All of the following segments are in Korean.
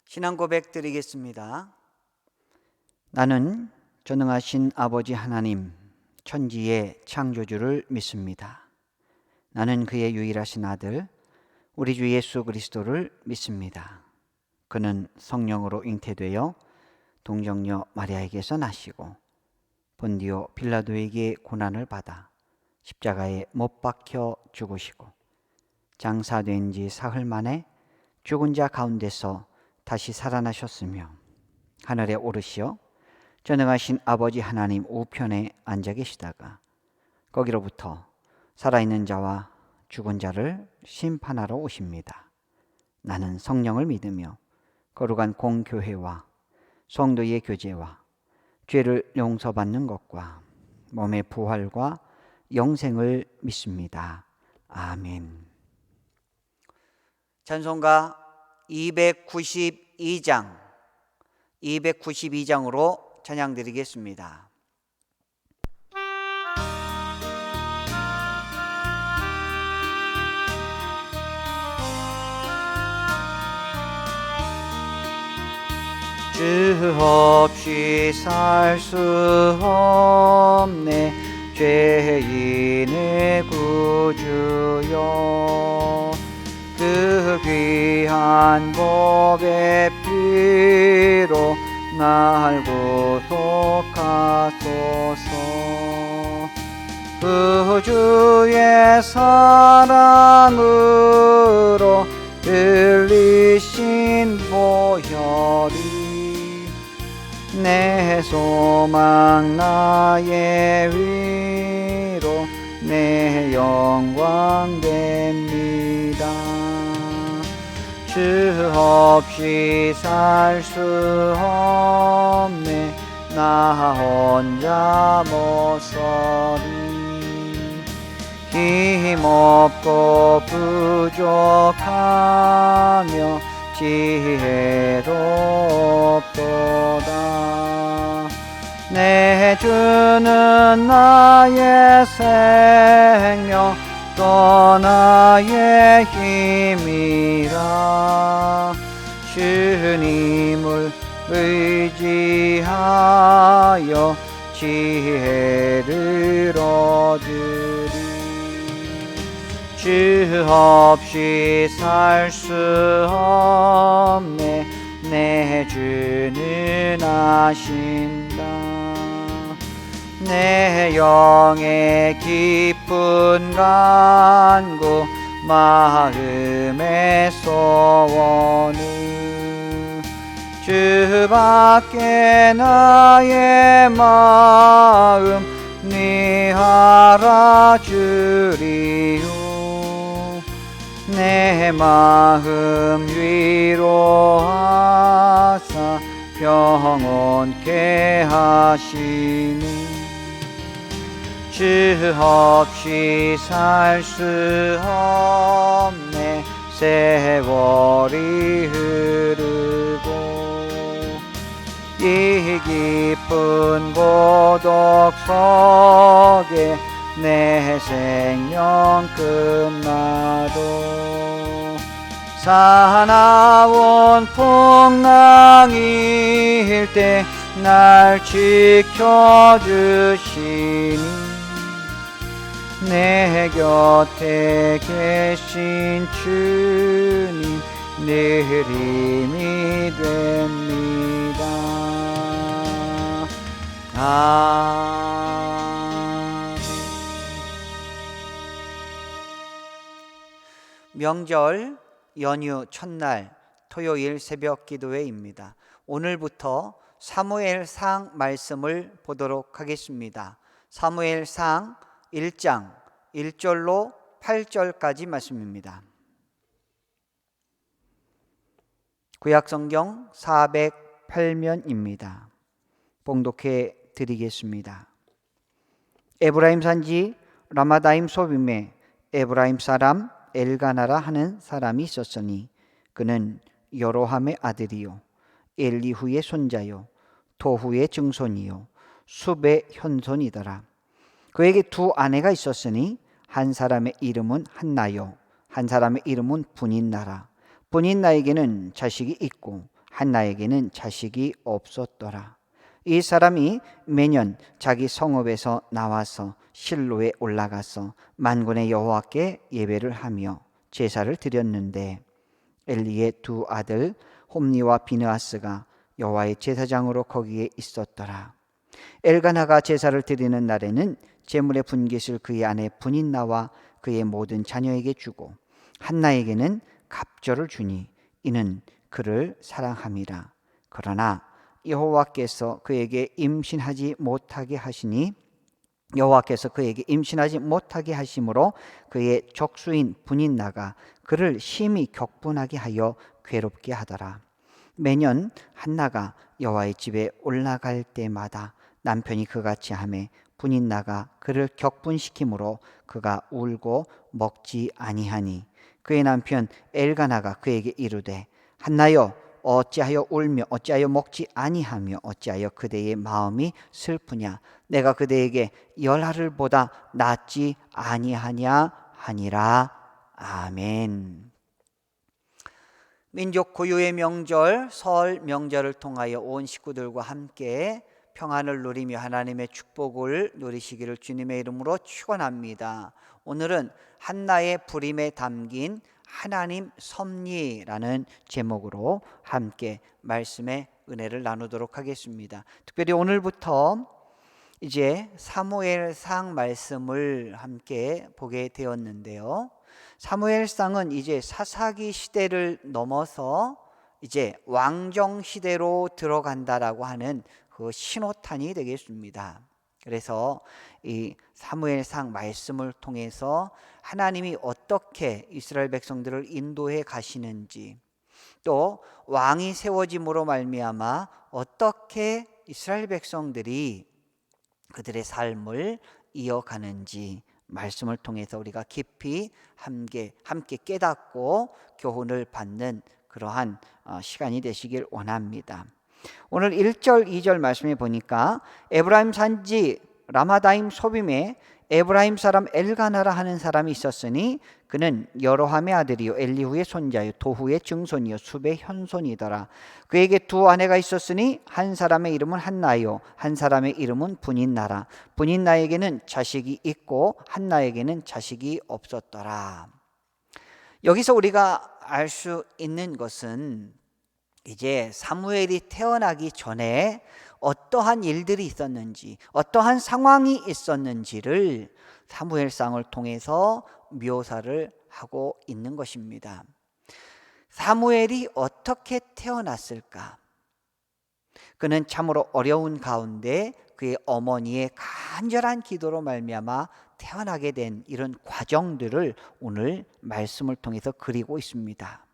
신앙 고백 드리겠습니다. 나는 전능하신 아버지 하나님, 천지의 창조주를 믿습니다. 나는 그의 유일하신 아들, 우리 주 예수 그리스도를 믿습니다. 그는 성령으로 잉태되어 동정녀 마리아에게서 나시고 본디오 빌라도에게 고난을 받아 십자가에 못 박혀 죽으시고 장사된 지 사흘 만에 죽은 자 가운데서 다시 살아나셨으며 하늘에 오르시어 전능하신 아버지 하나님 우편에 앉아 계시다가 거기로부터 살아있는 자와 죽은 자를 심판하러 오십니다. 나는 성령을 믿으며 거룩한 공교회와 성도의 교제와 죄를 용서받는 것과 몸의 부활과 영생을 믿습니다. 아멘. 찬송가 292장으로 찬양 드리겠습니다. 주 없이 살 수 없네 죄인의 구주여, 그 귀한 보배 피로 날 구속하소서. 그 주의 사랑으로 흘리신 보혈이 내 소망 나의 위로 내 영광 됩니다. 주 없이 살 수 없네 나 혼자 못 서리. 힘없고 부족하며 지혜도 없도다. 내 주는 나의 생명 또 나의 힘이라. 주님을 의지하여 지혜를 얻으리. 주 없이 살 수 없네 내 주는 아신다. 내 영의 깊은 간구 마음의 소원은 주밖에 나의 마음 네 알아주리요. 내 마음 위로하사 평온케 하시니. 주 없이 살 수 없네 세월이 흐르고 이 깊은 고독 속에 내 생명 끝나도 사나운 풍랑일 때 날 지켜주시니 내 곁에 계신 주님 늘 힘이 됩니다. 명절 연휴 첫날 토요일 새벽 기도회입니다. 오늘부터 사무엘상 말씀을 보도록 하겠습니다. 사무엘상 1장 1절로 8절까지 말씀입니다. 구약성경 408면입니다. 봉독해 드리겠습니다. 에브라임 산지 라마다임 소빔에 에브라임 사람 엘가나라 하는 사람이 있었으니 그는 여로함의 아들이요 엘리후의 손자요 도후의 증손이요 숲의 현손이더라. 그에게 두 아내가 있었으니 한 사람의 이름은 한나요 한 사람의 이름은 분인나라. 분인나에게는 자식이 있고 한나에게는 자식이 없었더라. 이 사람이 매년 자기 성읍에서 나와서 실로에 올라가서 만군의 여호와께 예배를 하며 제사를 드렸는데 엘리의 두 아들 홈니와 비느하스가 여호와의 제사장으로 거기에 있었더라. 엘가나가 제사를 드리는 날에는 제물의 분깃을 그의 아내 분인나와 그의 모든 자녀에게 주고 한나에게는 갑절을 주니 이는 그를 사랑함이라. 그러나 여호와께서 그에게 임신하지 못하게 하시니 여호와께서 그에게 임신하지 못하게 하심으로 그의 적수인 분인나가 그를 심히 격분하게 하여 괴롭게 하더라. 매년 한나가 여호와의 집에 올라갈 때마다 남편이 그같이 하매 분인나가 그를 격분시키므로 그가 울고 먹지 아니하니 그의 남편 엘가나가 그에게 이르되 한나여 어찌하여 울며 어찌하여 먹지 아니하며 어찌하여 그대의 마음이 슬프냐 내가 그대에게 열알을 보다 낫지 아니하냐 하니라. 아멘. 민족 고유의 명절 설 명절을 통하여 온 식구들과 함께 평안을 누리며 하나님의 축복을 누리시기를 주님의 이름으로 축원합니다. 오늘은 한나의 부림에 담긴 하나님 섭리라는 제목으로 함께 말씀의 은혜를 나누도록 하겠습니다. 특별히 오늘부터 이제 사무엘상 말씀을 함께 보게 되었는데요. 사무엘상은 이제 사사기 시대를 넘어서 이제 왕정 시대로 들어간다라고 하는 그 신호탄이 되겠습니다. 그래서 이 사무엘상 말씀을 통해서 하나님이 어떻게 이스라엘 백성들을 인도해 가시는지, 또 왕이 세워짐으로 말미암아 어떻게 이스라엘 백성들이 그들의 삶을 이어가는지 말씀을 통해서 우리가 깊이 함께 깨닫고 교훈을 받는 그러한 시간이 되시길 원합니다. 오늘 1절 2절 말씀에 보니까 에브라임 산지 라마다임 소빔에 에브라임 사람 엘가나라 하는 사람이 있었으니 그는 여로함의 아들이요 엘리후의 손자요 도후의 증손이요 숲의 현손이더라. 그에게 두 아내가 있었으니 한 사람의 이름은 한나요 한 사람의 이름은 분인나라. 분인나에게는 자식이 있고 한나에게는 자식이 없었더라. 여기서 우리가 알 수 있는 것은 이제 사무엘이 태어나기 전에 어떠한 일들이 있었는지, 어떠한 상황이 있었는지를 사무엘상을 통해서 묘사를 하고 있는 것입니다. 사무엘이 어떻게 태어났을까? 그는 참으로 어려운 가운데 그의 어머니의 간절한 기도로 말미암아 태어나게 된 이런 과정들을 오늘 말씀을 통해서 그리고 있습니다.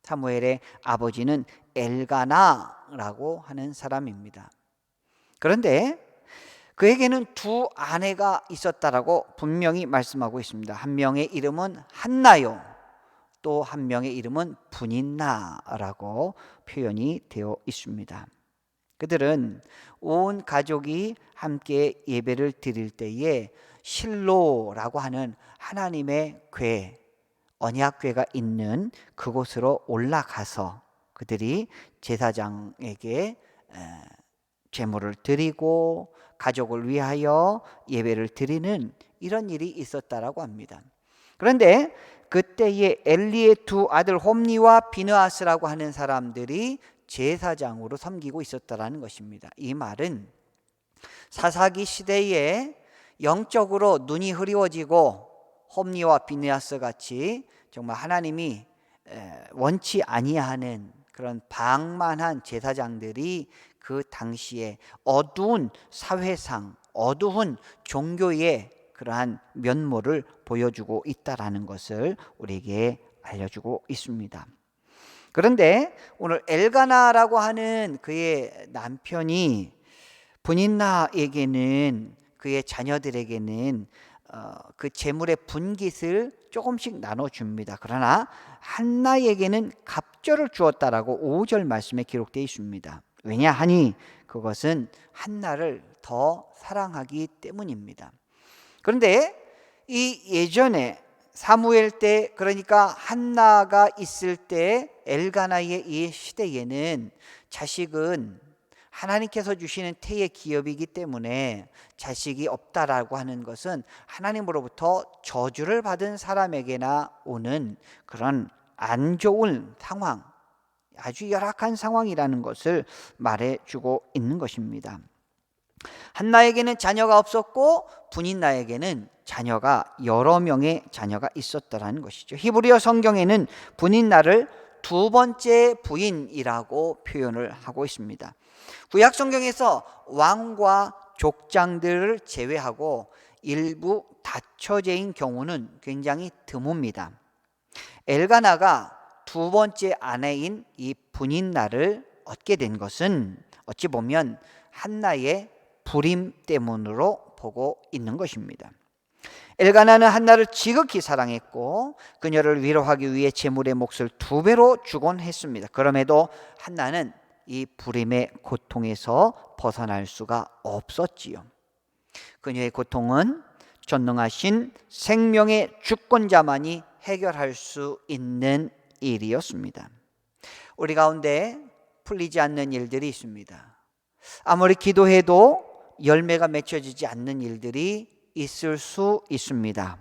사무엘의 아버지는 엘가나라고 하는 사람입니다. 그런데 그에게는 두 아내가 있었다라고 분명히 말씀하고 있습니다. 한 명의 이름은 한나요, 또 한 명의 이름은 분인나라고 표현이 되어 있습니다. 그들은 온 가족이 함께 예배를 드릴 때에 실로라고 하는 하나님의 궤, 언약궤가 있는 그곳으로 올라가서 그들이 제사장에게 제물을 드리고 가족을 위하여 예배를 드리는 이런 일이 있었다라고 합니다. 그런데 그때에 엘리의 두 아들 홈니와 비느하스라고 하는 사람들이 제사장으로 섬기고 있었다라는 것입니다. 이 말은 사사기 시대에 영적으로 눈이 흐리워지고 홈니와 비느하스 같이 정말 하나님이 원치 아니하는 그런 방만한 제사장들이 그 당시에 어두운 사회상, 어두운 종교의 그러한 면모를 보여주고 있다라는 것을 우리에게 알려주고 있습니다. 그런데 오늘 엘가나라고 하는 그의 남편이 분인나에게는, 그의 자녀들에게는 그 재물의 분깃을 조금씩 나눠줍니다. 그러나 한나에게는 갑절을 주었다라고 5절 말씀에 기록되어 있습니다. 왜냐하니 그것은 한나를 더 사랑하기 때문입니다. 그런데 이 예전에 사무엘 때, 그러니까 한나가 있을 때 엘가나의 이 시대에는 자식은 하나님께서 주시는 태의 기업이기 때문에 자식이 없다라고 하는 것은 하나님으로부터 저주를 받은 사람에게나 오는 그런 안 좋은 상황, 아주 열악한 상황이라는 것을 말해주고 있는 것입니다. 한나에게는 자녀가 없었고 분인나에게는 자녀가 여러 명의 자녀가 있었다는 것이죠. 히브리어 성경에는 분인나를 두 번째 부인이라고 표현을 하고 있습니다. 구약 성경에서 왕과 족장들을 제외하고 일부 다처제인 경우는 굉장히 드뭅니다. 엘가나가 두 번째 아내인 이 분인나를 얻게 된 것은 어찌 보면 한나의 불임 때문으로 보고 있는 것입니다. 엘가나는 한나를 지극히 사랑했고 그녀를 위로하기 위해 제물의 몫을 2배로 주곤 했습니다. 그럼에도 한나는 이 불임의 고통에서 벗어날 수가 없었지요. 그녀의 고통은 전능하신 생명의 주권자만이 해결할 수 있는 일이었습니다. 우리 가운데 풀리지 않는 일들이 있습니다. 아무리 기도해도 열매가 맺혀지지 않는 일들이 있을 수 있습니다.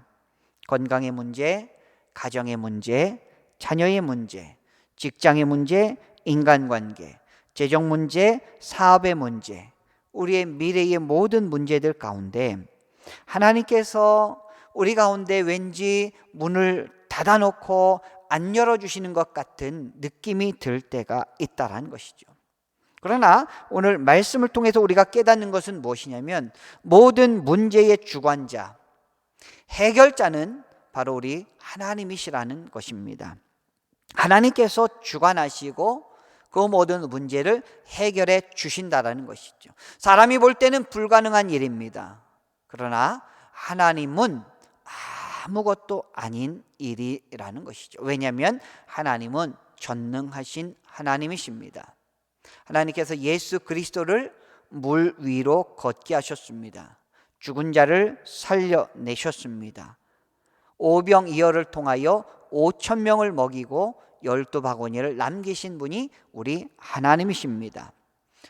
건강의 문제, 가정의 문제, 자녀의 문제, 직장의 문제, 인간관계, 재정 문제, 사업의 문제, 우리의 미래의 모든 문제들 가운데 하나님께서 우리 가운데 왠지 문을 닫아놓고 안 열어주시는 것 같은 느낌이 들 때가 있다는 것이죠. 그러나 오늘 말씀을 통해서 우리가 깨닫는 것은 무엇이냐면 모든 문제의 주관자, 해결자는 바로 우리 하나님이시라는 것입니다. 하나님께서 주관하시고 그 모든 문제를 해결해 주신다라는 것이죠. 사람이 볼 때는 불가능한 일입니다. 그러나 하나님은 아무것도 아닌 일이라는 것이죠. 왜냐하면 하나님은 전능하신 하나님이십니다. 하나님께서 예수 그리스도를 물 위로 걷게 하셨습니다. 죽은 자를 살려내셨습니다. 오병이어를 통하여 5,000명을 먹이고 12바구니를 남기신 분이 우리 하나님이십니다.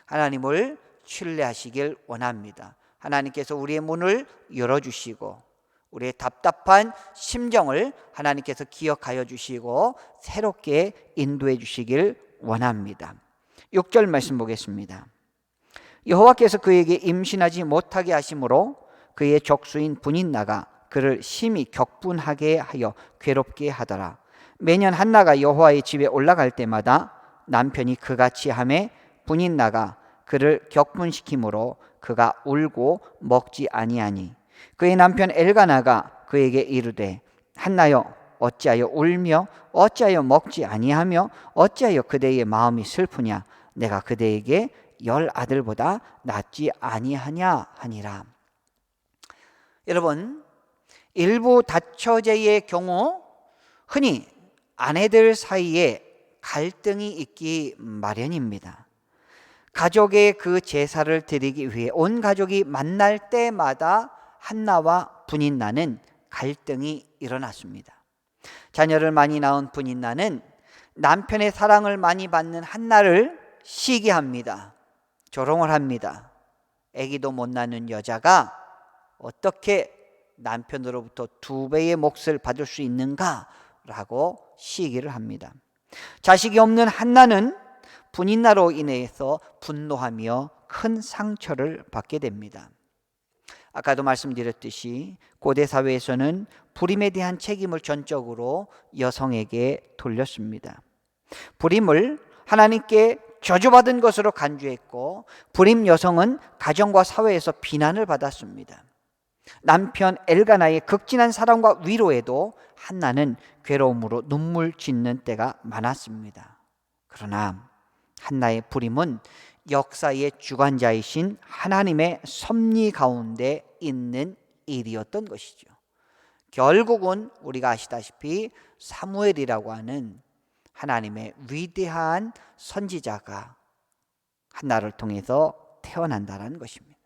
하나님을 신뢰하시길 원합니다. 하나님께서 우리의 문을 열어주시고 우리의 답답한 심정을 하나님께서 기억하여 주시고 새롭게 인도해 주시길 원합니다. 6절 말씀 보겠습니다. 여호와께서 그에게 임신하지 못하게 하심으로 그의 적수인 분인나가 그를 심히 격분하게 하여 괴롭게 하더라. 매년 한나가 여호와의 집에 올라갈 때마다 남편이 그같이 하매 분인나가 그를 격분시키므로 그가 울고 먹지 아니하니 그의 남편 엘가나가 그에게 이르되 한나여 어찌하여 울며 어찌하여 먹지 아니하며 어찌하여 그대의 마음이 슬프냐 내가 그대에게 10 아들보다 낫지 아니하냐 하니라. 여러분, 일부 다처제의 경우 흔히 아내들 사이에 갈등이 있기 마련입니다. 가족의 그 제사를 드리기 위해 온 가족이 만날 때마다 한나와 분인나는 갈등이 일어났습니다. 자녀를 많이 낳은 분인나는 남편의 사랑을 많이 받는 한나를 시기합니다. 조롱을 합니다. 아기도 못 낳는 여자가 어떻게 남편으로부터 2배의 몫을 받을 수 있는가라고 시기를 합니다. 자식이 없는 한나는 분인나로 인해서 분노하며 큰 상처를 받게 됩니다. 아까도 말씀드렸듯이 고대 사회에서는 불임에 대한 책임을 전적으로 여성에게 돌렸습니다. 불임을 하나님께 저주받은 것으로 간주했고 불임 여성은 가정과 사회에서 비난을 받았습니다. 남편 엘가나의 극진한 사랑과 위로에도 한나는 괴로움으로 눈물 짓는 때가 많았습니다. 그러나 한나의 불임은 역사의 주관자이신 하나님의 섭리 가운데 있는 일이었던 것이죠. 결국은 우리가 아시다시피 사무엘이라고 하는 하나님의 위대한 선지자가 한나를 통해서 태어난다는 것입니다.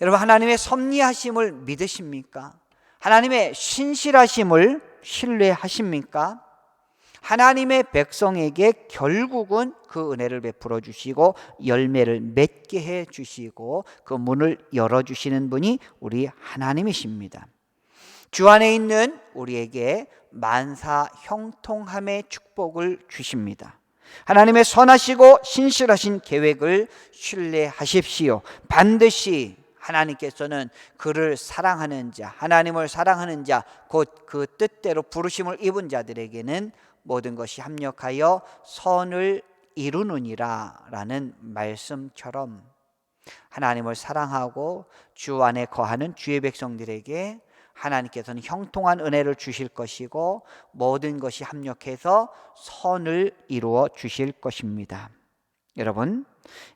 여러분, 하나님의 섭리하심을 믿으십니까? 하나님의 신실하심을 신뢰하십니까? 하나님의 백성에게 결국은 그 은혜를 베풀어 주시고 열매를 맺게 해 주시고 그 문을 열어 주시는 분이 우리 하나님이십니다. 주 안에 있는 우리에게 만사 형통함의 축복을 주십니다. 하나님의 선하시고 신실하신 계획을 신뢰하십시오. 반드시 하나님께서는 그를 사랑하는 자, 하나님을 사랑하는 자, 곧 그 뜻대로 부르심을 입은 자들에게는 모든 것이 합력하여 선을 이루느니라 라는 말씀처럼 하나님을 사랑하고 주 안에 거하는 주의 백성들에게 하나님께서는 형통한 은혜를 주실 것이고 모든 것이 합력해서 선을 이루어 주실 것입니다. 여러분,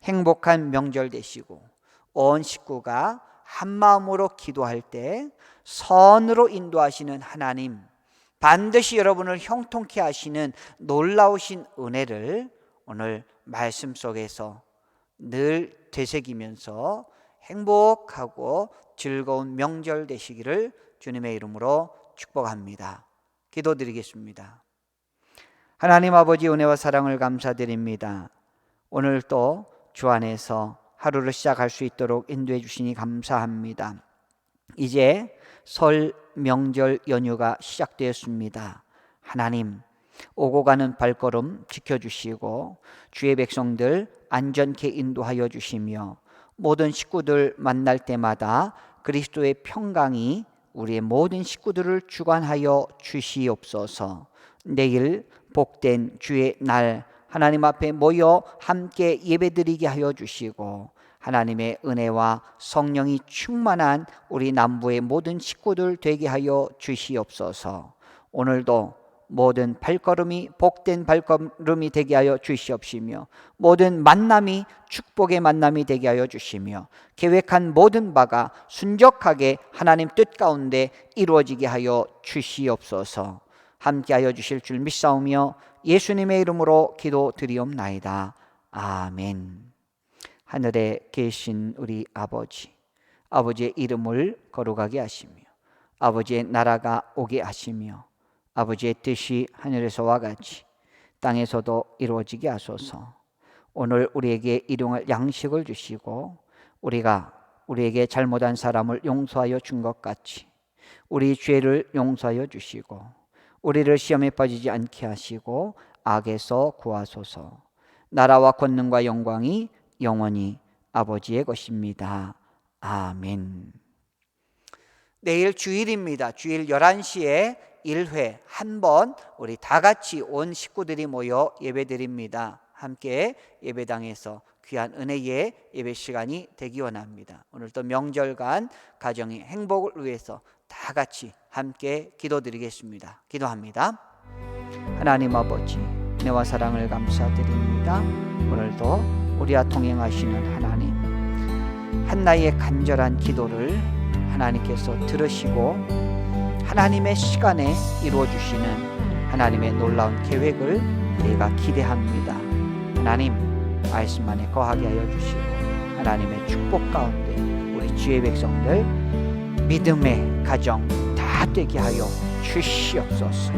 행복한 명절 되시고 온 식구가 한 마음으로 기도할 때 선으로 인도하시는 하나님, 반드시 여러분을 형통케 하시는 놀라우신 은혜를 오늘 말씀 속에서 늘 되새기면서 행복하고 즐거운 명절 되시기를 주님의 이름으로 축복합니다. 기도드리겠습니다. 하나님 아버지, 은혜와 사랑을 감사드립니다. 오늘 또 주 안에서 하루를 시작할 수 있도록 인도해 주시니 감사합니다. 이제 설 명절 연휴가 시작되었습니다. 하나님, 오고 가는 발걸음 지켜주시고 주의 백성들 안전케 인도하여 주시며 모든 식구들 만날 때마다 그리스도의 평강이 우리의 모든 식구들을 주관하여 주시옵소서. 내일 복된 주의 날 하나님 앞에 모여 함께 예배드리게 하여 주시고 하나님의 은혜와 성령이 충만한 우리 남부의 모든 식구들 되게 하여 주시옵소서. 오늘도 모든 발걸음이 복된 발걸음이 되게 하여 주시옵시며 모든 만남이 축복의 만남이 되게 하여 주시며 계획한 모든 바가 순적하게 하나님 뜻 가운데 이루어지게 하여 주시옵소서. 함께하여 주실 줄 믿사오며 예수님의 이름으로 기도드리옵나이다. 아멘. 하늘에 계신 우리 아버지, 아버지의 이름을 거룩하게 하시며 아버지의 나라가 오게 하시며 아버지의 뜻이 하늘에서와 같이 땅에서도 이루어지게 하소서. 오늘 우리에게 일용할 양식을 주시고 우리가 우리에게 잘못한 사람을 용서하여 준 것 같이 우리 죄를 용서하여 주시고 우리를 시험에 빠지지 않게 하시고 악에서 구하소서. 나라와 권능과 영광이 영원히 아버지의 것입니다. 아멘. 내일 주일입니다. 주일 11시에 1회 한 번 우리 다 같이 온 식구들이 모여 예배드립니다. 함께 예배당에서 귀한 은혜의 예배 시간이 되기 원합니다. 오늘도 명절간 가정의 행복을 위해서 다 같이 함께 기도드리겠습니다. 기도합니다. 하나님 아버지, 은혜와 사랑을 감사드립니다. 오늘도 우리와 동행하시는 하나님, 한나의 간절한 기도를 하나님께서 들으시고 하나님의 시간에 이루어주시는 하나님의 놀라운 계획을 우리가 기대합니다. 하나님, 말씀 안에 거하게 하여 주시고 하나님의 축복 가운데 우리 주의 백성들 믿음의 가정 다 되게 하여 주시옵소서.